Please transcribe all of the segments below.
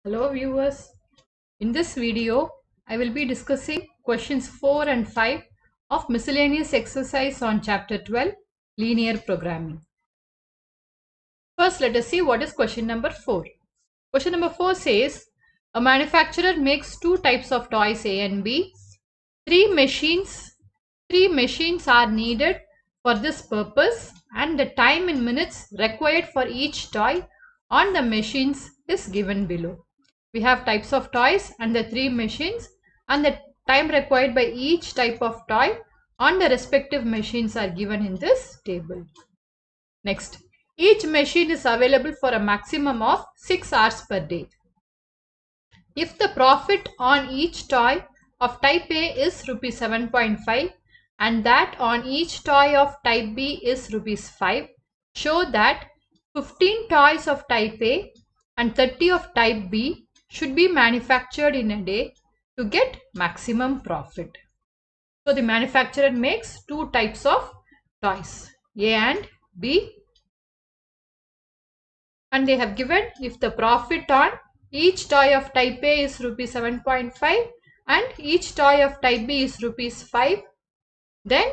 Hello viewers, in this video I will be discussing questions 4 and 5 of miscellaneous exercise on chapter 12 linear programming. First let us see what is question number 4. Question number 4 says a manufacturer makes two types of toys A and B. Three machines are needed for this purpose and the time in minutes required for each toy on the machines is given below. We have types of toys and the three machines and the time required by each type of toy on the respective machines are given in this table. Next, each machine is available for a maximum of 6 hours per day. If the profit on each toy of type A is rupees 7.5 and that on each toy of type B is rupees 5, show that 15 toys of type A and 30 of type B should be manufactured in a day to get maximum profit. So the manufacturer makes two types of toys, A and B, and they have given if the profit on each toy of type A is rupees 7.5 and each toy of type B is rupees 5, then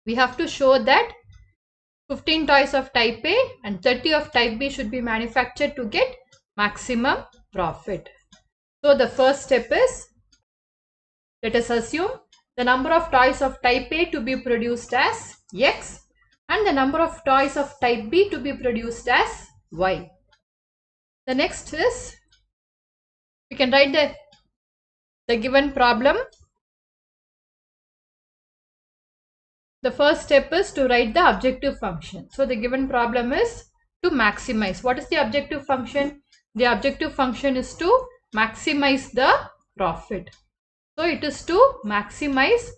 we have to show that 15 toys of type A and 30 of type B should be manufactured to get maximum profit. So the first step is, let us assume the number of toys of type A to be produced as X and the number of toys of type B to be produced as Y. The next is, we can write the given problem. The first step is to write the objective function. So the given problem is to maximize. What is the objective function? The objective function is to maximize the profit. So it is to maximize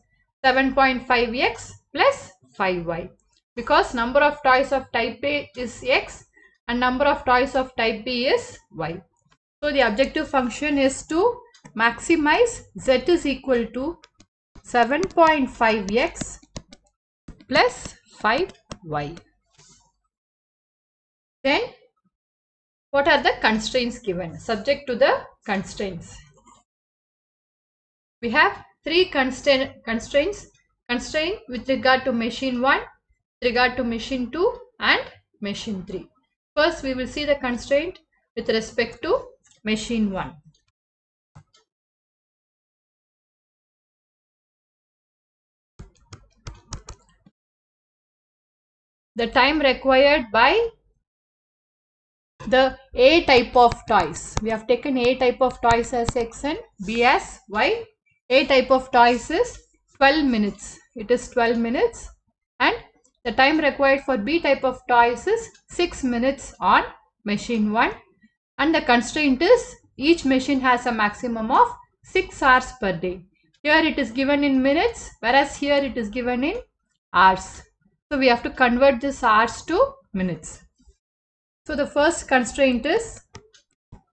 7.5x plus 5y because number of toys of type A is x and number of toys of type B is y. So the objective function is to maximize z is equal to 7.5x plus 5y. Then what are the constraints given? Subject to the constraints. We have three constraints. Constraint with regard to machine 1, with regard to machine 2 and machine 3. First we will see the constraint with respect to machine 1. The time required by the A type of toys. We have taken A type of toys as X and B as Y. A type of toys is 12 minutes. It is 12 minutes and the time required for B type of toys is 6 minutes on machine 1 and the constraint is each machine has a maximum of 6 hours per day. Here it is given in minutes whereas here it is given in hours. So we have to convert this hours to minutes. So the first constraint is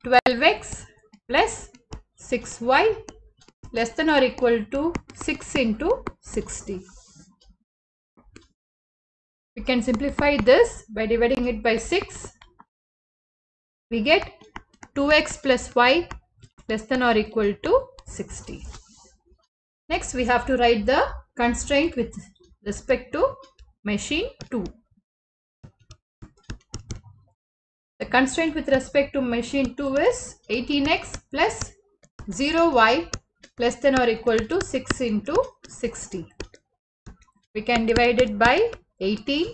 12x plus 6y less than or equal to 6 into 60. We can simplify this by dividing it by 6. We get 2x plus y less than or equal to 60. Next we have to write the constraint with respect to machine 2. The constraint with respect to machine 2 is 18x plus 0y less than or equal to 6 into 60. We can divide it by 18.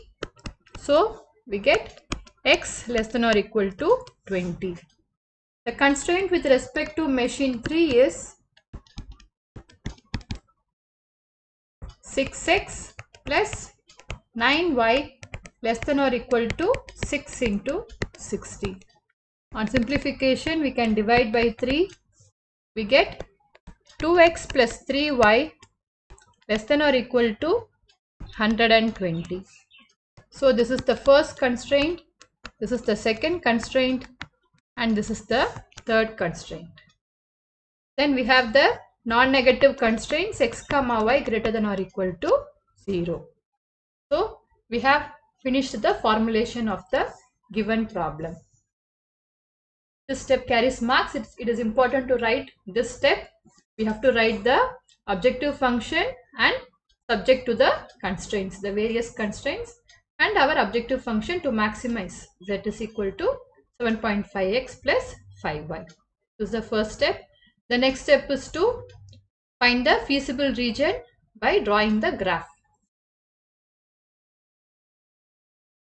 So we get x less than or equal to 20. The constraint with respect to machine 3 is 6x plus 9y less than or equal to 6 into 60. On simplification we can divide by 3. We get 2x plus 3y less than or equal to 120. So this is the first constraint, this is the second constraint and this is the third constraint. Then we have the non-negative constraints x comma y greater than or equal to 0. So we have finished the formulation of the given problem. This step carries marks. It is important to write this step. We have to write the objective function and subject to the constraints, the various constraints, and our objective function to maximize z is equal to 7.5x plus 5y. This is the first step. The next step is to find the feasible region by drawing the graph.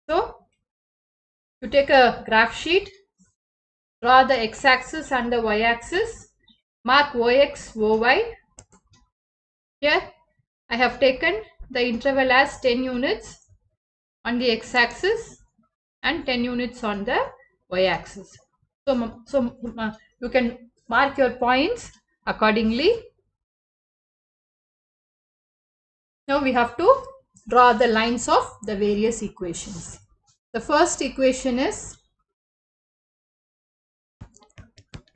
So, you take a graph sheet, draw the x-axis and the y-axis, mark OX, OY. Here, I have taken the interval as 10 units on the x-axis and 10 units on the y-axis. So you can mark your points accordingly. Now we have to draw the lines of the various equations. The first equation is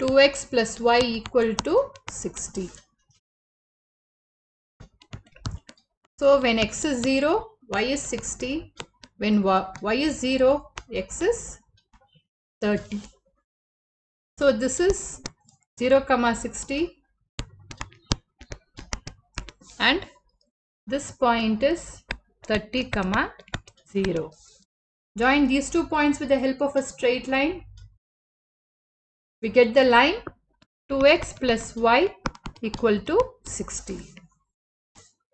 2x plus y equal to 60. So when x is 0, y is 60. When y is 0, x is 30. So this is 0, 60 and this point is 30, 0. Join these 2 points with the help of a straight line. We get the line 2x plus y equal to 60.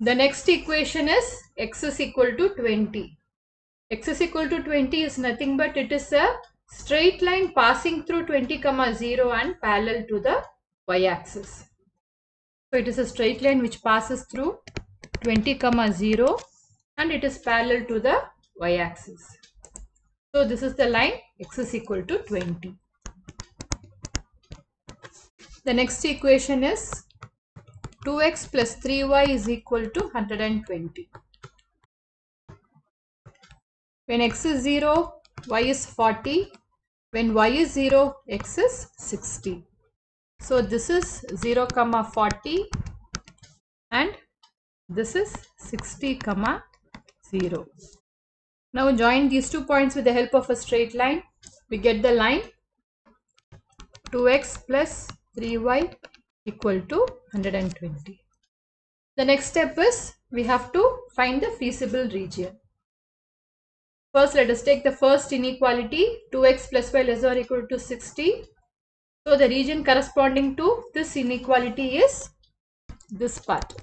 The next equation is x is equal to 20. X is equal to 20 is nothing but it is a straight line passing through 20, 0 and parallel to the y-axis. So it is a straight line which passes through 20, 0 and it is parallel to the y-axis. So this is the line x is equal to 20. The next equation is 2x plus 3y is equal to 120. When x is 0, y is 40. When y is 0, x is 60. So this is 0, 40 and this is 60, 0. Now join these 2 points with the help of a straight line. We get the line 2x plus 3y equal to 120. The next step is we have to find the feasible region. First, let us take the first inequality, 2x plus y less or equal to 60. So the region corresponding to this inequality is this part.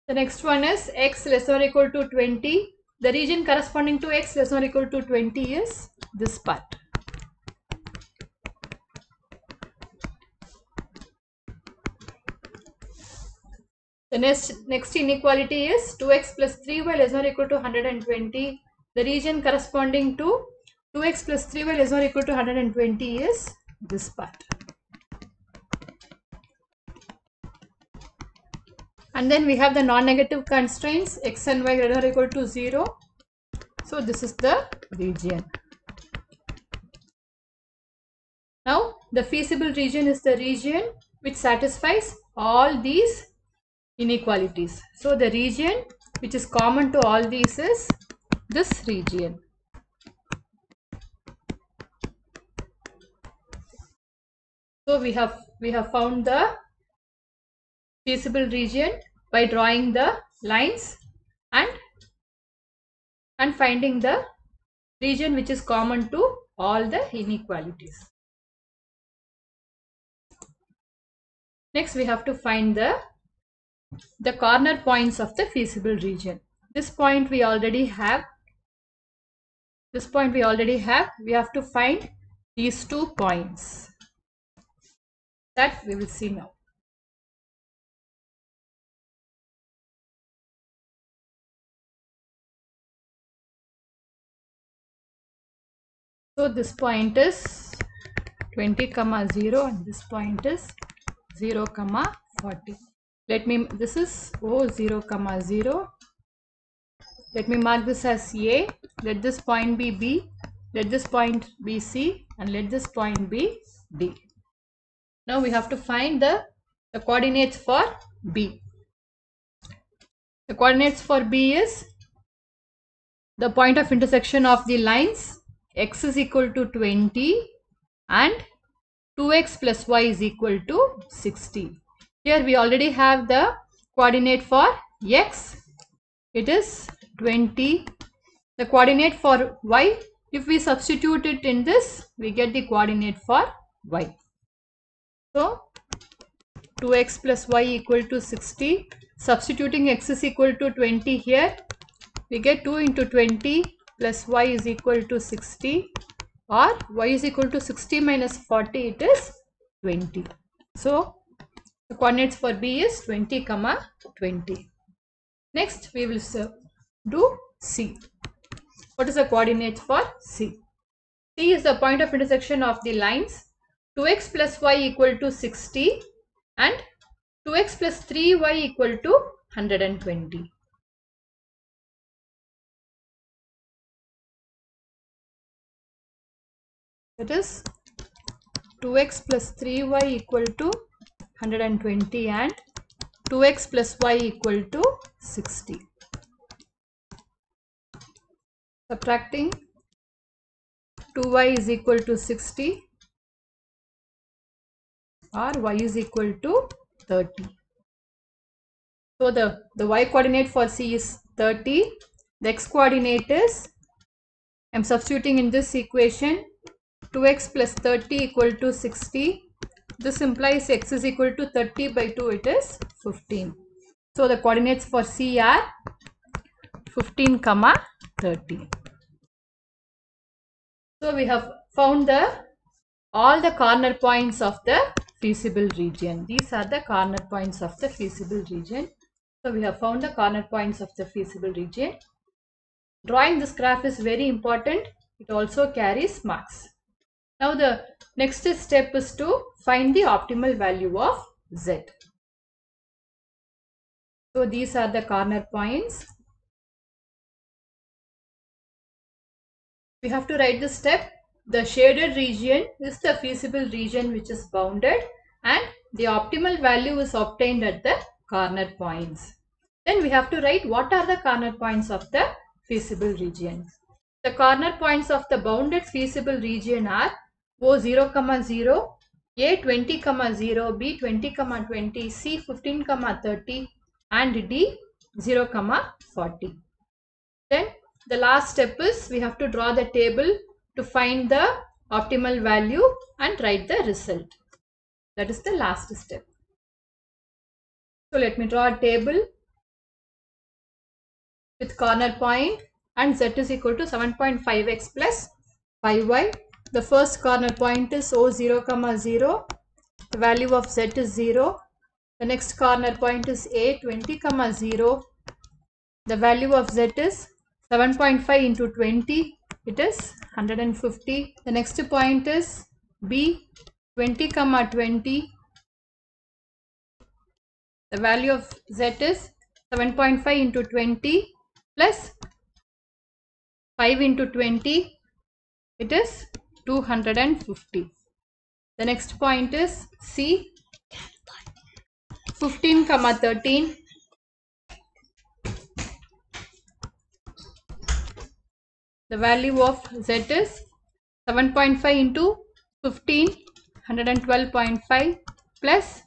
The next one is x less or equal to 20. The region corresponding to x less or equal to 20 is this part. The next inequality is 2x plus 3y less or equal to 120. The region corresponding to 2x plus 3y less or equal to 120 is this part. And then we have the non-negative constraints x and y greater or equal to 0. So this is the region. Now the feasible region is the region which satisfies all these inequalities. So the region which is common to all these is this region. So we have found the feasible region by drawing the lines and finding the region which is common to all the inequalities. Next we have to find the corner points of the feasible region. This point we already have. We have to find these 2 points. That we will see now. So this point is 20, 0 and this point is 0, 40. This is O 0, 0. Let me mark this as A. Let this point be B. Let this point be C and let this point be D. Now we have to find the coordinates for B. The coordinates for B is the point of intersection of the lines x is equal to 20 and 2x plus y is equal to 60. Here we already have the coordinate for x, it is 20. The coordinate for y, if we substitute it in this, we get the coordinate for y. So 2x plus y equal to 60. Substituting x is equal to 20 here, we get 2 into 20 plus y is equal to 60, or y is equal to 60 minus 40, it is 20. So the coordinates for B is 20, 20. Next we will do C. What is the coordinate for C? C is the point of intersection of the lines 2x plus y equal to 60 and 2x plus 3y equal to 120. That is 2x plus 3y equal to 120 and 2x plus y equal to 60. Subtracting 2y is equal to 60 or y is equal to 30. So the y coordinate for C is 30. The x coordinate is, I am substituting in this equation, 2x plus 30 equal to 60. This implies x is equal to 30 by 2, it is 15. So the coordinates for C are 15, 30. So we have found all the corner points of the feasible region. These are the corner points of the feasible region. So we have found the corner points of the feasible region. Drawing this graph is very important. It also carries marks. Now the next step is to find the optimal value of Z. So these are the corner points. We have to write the step. The shaded region is the feasible region which is bounded and the optimal value is obtained at the corner points. Then we have to write what are the corner points of the feasible region. The corner points of the bounded feasible region are O0, 0, A 20, 0, B 20, 20, C 15, 30 and D 0, 40. Then the last step is we have to draw the table to find the optimal value and write the result. That is the last step. So let me draw a table with corner point and Z is equal to 7.5x plus 5y. The first corner point is O0, 0. The value of Z is 0. The next corner point is A 20, 0. The value of Z is 7.5 into 20. It is 150. The next point is B 20, 20. The value of Z is 7.5 into 20 plus 5 into 20. It is 250. The next point is C 15, 13. The value of Z is 7.5 into 15, 112.5 plus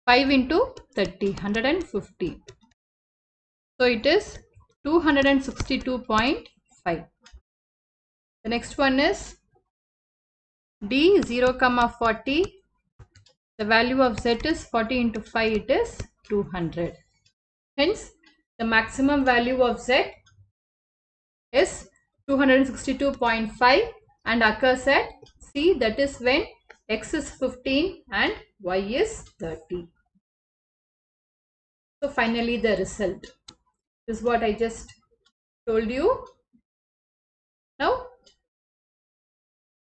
5 into 30, 150. So it is 262.5. The next one is D 0, 40. The value of Z is 40 into 5, it is 200. Hence, the maximum value of Z is 262.5 and occurs at C, that is when X is 15 and Y is 30. So finally the result is what I just told you. Now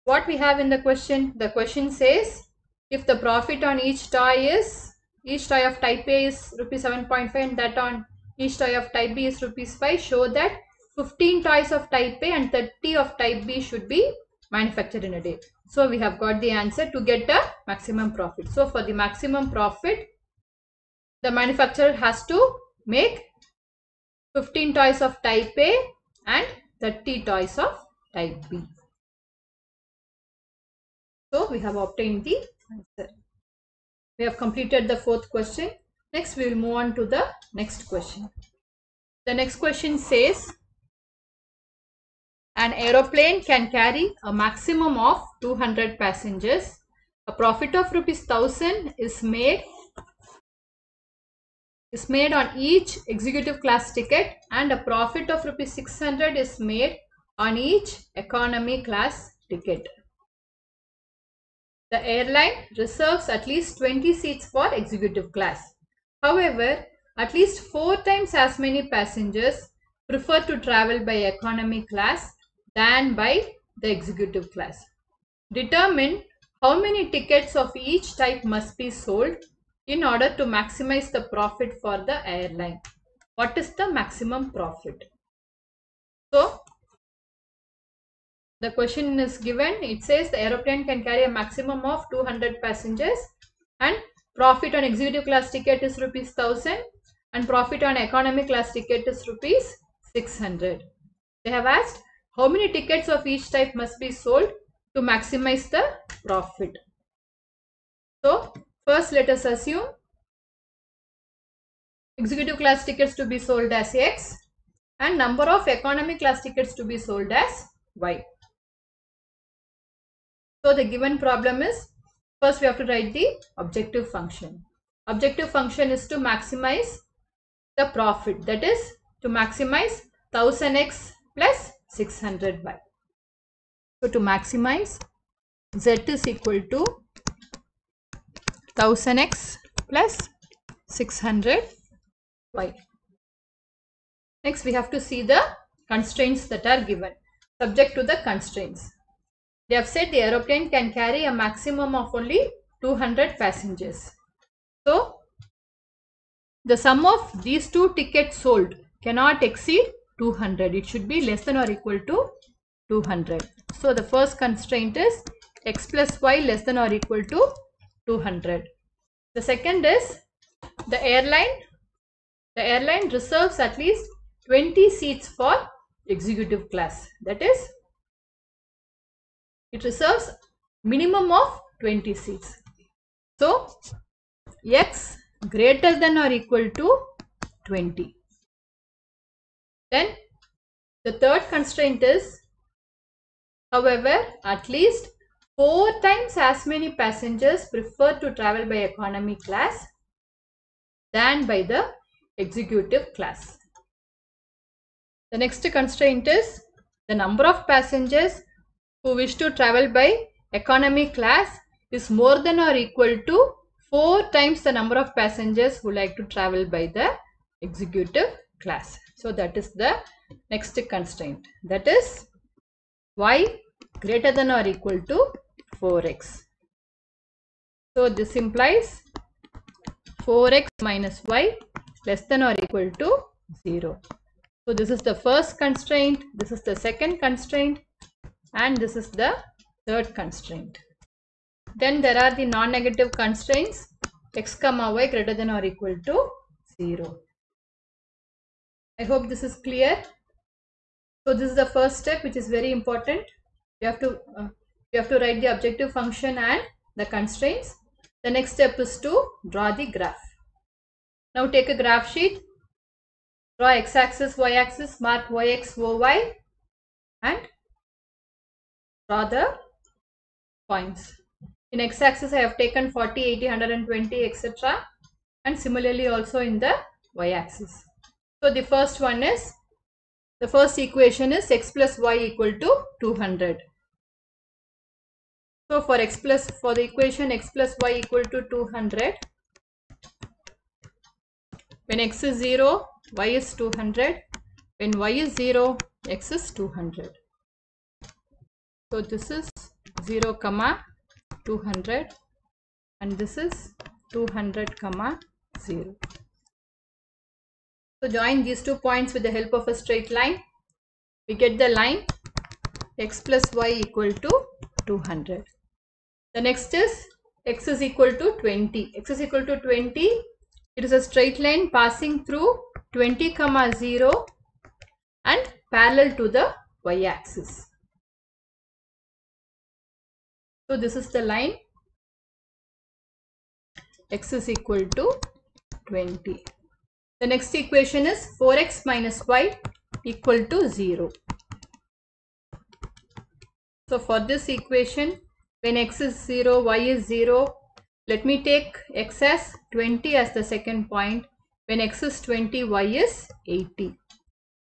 what we have in the question says if the profit on each toy of type A is rupees 7.5 and that on each toy of type B is rupees 5, show that 15 toys of type A and 30 of type B should be manufactured in a day. So we have got the answer to get a maximum profit. So for the maximum profit, the manufacturer has to make 15 toys of type A and 30 toys of type B. So we have obtained the answer. We have completed the fourth question. Next we will move on to the next question. The next question says, an aeroplane can carry a maximum of 200 passengers. A profit of ₹1000 is made on each executive class ticket, and a profit of ₹600 is made on each economy class ticket. The airline reserves at least 20 seats for executive class. However, at least 4 times as many passengers prefer to travel by economy class than by the executive class. Determine how many tickets of each type must be sold in order to maximize the profit for the airline. What is the maximum profit? So, the question is given. It says the aeroplane can carry a maximum of 200 passengers and profit on executive class ticket is ₹1000 and profit on economy class ticket is ₹600. They have asked how many tickets of each type must be sold to maximize the profit. So, first let us assume executive class tickets to be sold as X and number of economy class tickets to be sold as Y. So the given problem is, first we have to write the objective function. Objective function is to maximize the profit, that is to maximize 1000x plus 600y. So to maximize, z is equal to 1000x plus 600y. Next we have to see the constraints that are given. Subject to the constraints. They have said the aeroplane can carry a maximum of only 200 passengers. So, the sum of these two tickets sold cannot exceed 200. It should be less than or equal to 200. So, the first constraint is x plus y less than or equal to 200. The second is the airline reserves at least 20 seats for executive class. That is, it reserves minimum of 20 seats. So, x greater than or equal to 20. Then, the third constraint is, however, at least 4 times as many passengers prefer to travel by economy class than by the executive class. The next constraint is the number of passengers who wish to travel by economy class is more than or equal to 4 times the number of passengers who like to travel by the executive class. So that is the next constraint. That is y greater than or equal to 4x. So this implies 4x minus y less than or equal to 0. So this is the first constraint, this is the second constraint, and this is the third constraint. Then there are the non-negative constraints, x comma y greater than or equal to 0. I hope this is clear. So this is the first step, which is very important. You have to write the objective function and the constraints. The next step is to draw the graph. Now take a graph sheet, draw x-axis, y-axis, mark yx, oy, and draw the points. In x-axis I have taken 40, 80, 120, etc. and similarly also in the y-axis. So the first one is, the first equation is x plus y equal to 200. So for the equation x plus y equal to 200, when x is 0, y is 200. When y is 0, x is 200. So this is 0 comma 200 and this is 200 comma 0. So join these 2 points with the help of a straight line. We get the line x plus y equal to 200. The next is x is equal to 20. X is equal to 20. It is a straight line passing through 20, 0 and parallel to the y-axis. So this is the line. X is equal to 20. The next equation is 4x minus y equal to 0. So for this equation, when x is 0, y is 0, let me take x as 20 as the second point. When x is 20, y is 80.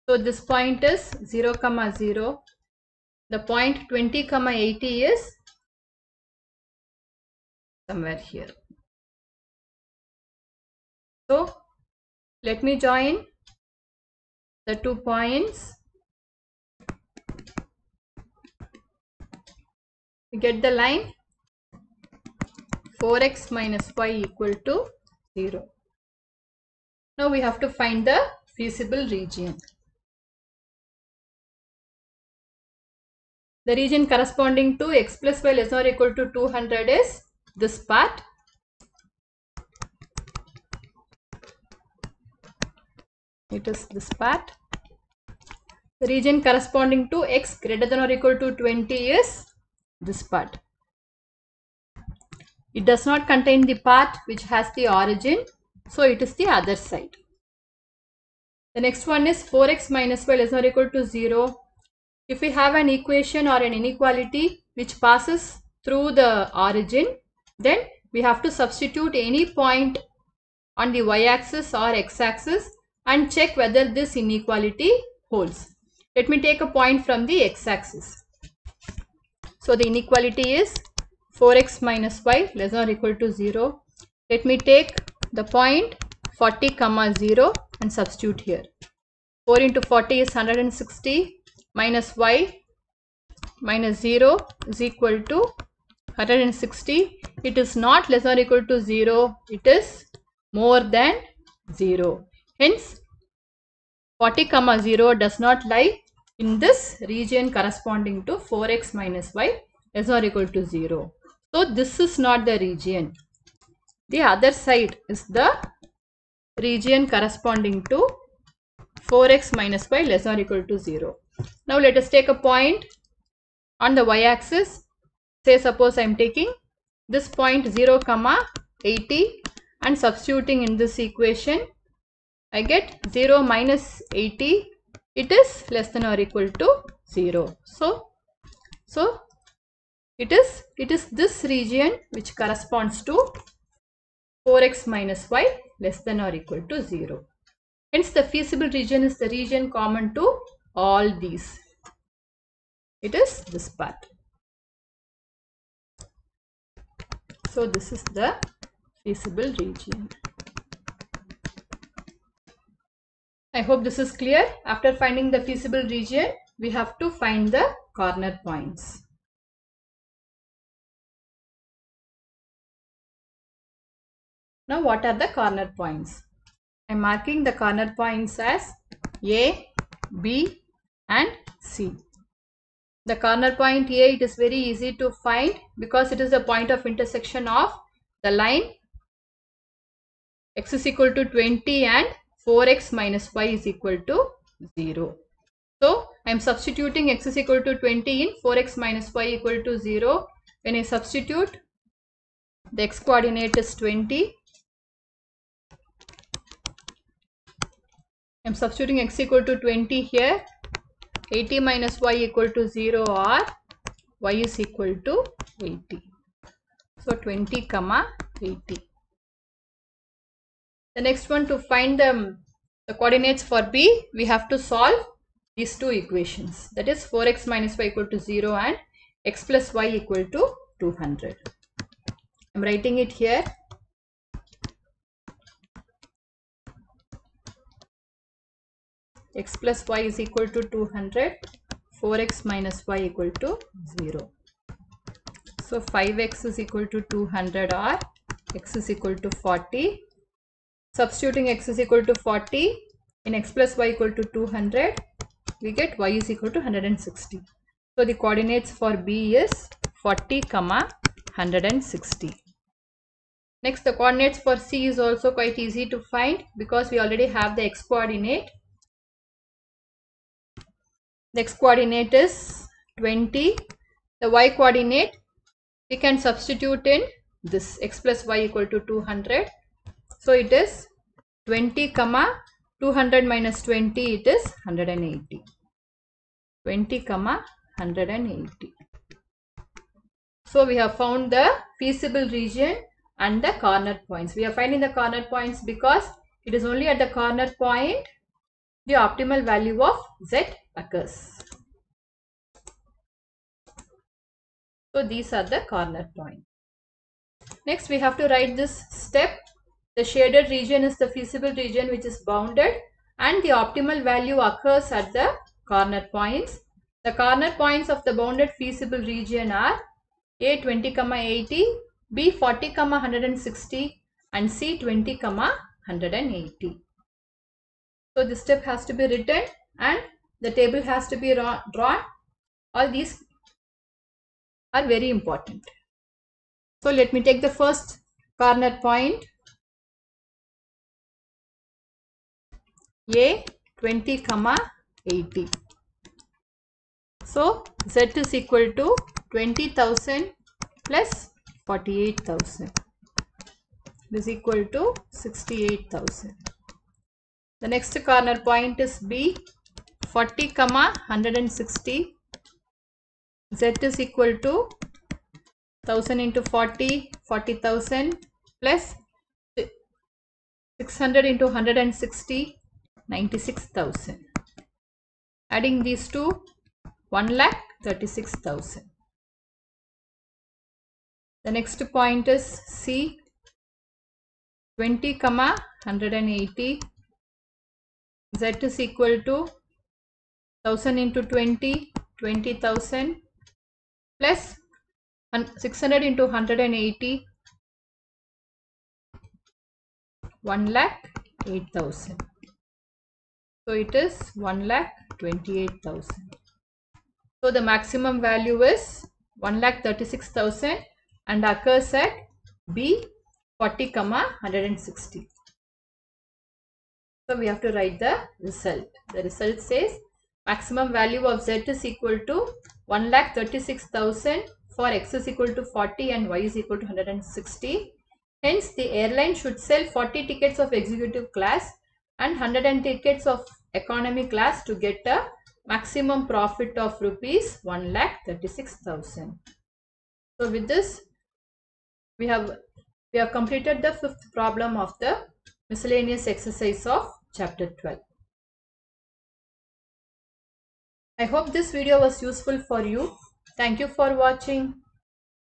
So this point is 0, 0. The point 20, 80 is somewhere here. So let me join the 2 points. We get the line 4x minus y equal to 0. Now we have to find the feasible region. The region corresponding to x plus y less or equal to 200 is this part. It is this part. The region corresponding to x greater than or equal to 20 is this part. It does not contain the part which has the origin, so it is the other side. The next one is 4x minus y less or equal to 0. If we have an equation or an inequality which passes through the origin, then we have to substitute any point on the y-axis or x-axis and check whether this inequality holds. Let me take a point from the x-axis. So the inequality is 4x minus y less or equal to 0. Let me take the point 40, 0 and substitute here. 4 into 40 is 160 minus y minus 0 is equal to 160. It is not less or equal to 0. It is more than 0. Hence 40, 0 does not lie in this region corresponding to 4x minus y less or equal to 0. So this is not the region. The other side is the region corresponding to 4x minus y less or equal to 0. Now let us take a point on the y-axis. Say suppose I am taking this point 0, 80 and substituting in this equation. I get 0 minus 80. It is less than or equal to 0. So it is this region which corresponds to 4x minus y less than or equal to 0. Hence the feasible region is the region common to all these. It is this part. So this is the feasible region. I hope this is clear. After finding the feasible region, we have to find the corner points. Now what are the corner points? I am marking the corner points as A, B and C. The corner point A, it is very easy to find because it is the point of intersection of the line x is equal to 20 and 4x minus y is equal to 0. So I am substituting x is equal to 20 in 4x minus y equal to 0. When I substitute, the x coordinate is 20. I am substituting x equal to 20 here. 80 minus y equal to 0 or y is equal to 80. So 20, 80. The next one, to find the coordinates for B, we have to solve these two equations. That is 4x minus y equal to 0 and x plus y equal to 200. I am writing it here. X plus y is equal to 200, 4x minus y equal to 0. So 5x is equal to 200 or x is equal to 40. Substituting x is equal to 40 in x plus y equal to 200, we get y is equal to 160. So the coordinates for B is 40, 160. Next, the coordinates for C is also quite easy to find because we already have the x coordinate. The x coordinate is 20. The y coordinate we can substitute in this x plus y equal to 200. So it is 20 comma 200 minus 20, it is 180. 20 comma 180. So we have found the feasible region and the corner points. We are finding the corner points because it is only at the corner point the optimal value of z occurs. So these are the corner points. Next, we have to write this step. The shaded region is the feasible region which is bounded and the optimal value occurs at the corner points. The corner points of the bounded feasible region are A 20, 80, B 40, 160 and C 20, 180. So this step has to be written and the table has to be drawn. All these are very important. So let me take the first corner point. A 20, 80. So Z is equal to 20,000 plus 48,000. This is equal to 68,000. The next corner point is B 40, 160. Z is equal to 1000 into 40, 40,000 plus 600 into 160, 96,000. Adding these two, 1,36,000. The next point is C 20, 180. Z is equal to 1000 into 20, 20,000 plus 600 into 180, 1,08,000. So it is 1,28,000. So the maximum value is 1,36,000 and occurs at B 40, 160. So we have to write the result. The result says maximum value of Z is equal to 1,36,000 for X is equal to 40 and Y is equal to 160. Hence, the airline should sell 40 tickets of executive class and 100 tickets of economy class to get a maximum profit of rupees 1,36,000. So with this, we have completed the fifth problem of the miscellaneous exercise of chapter 12. I hope this video was useful for you. Thank you for watching.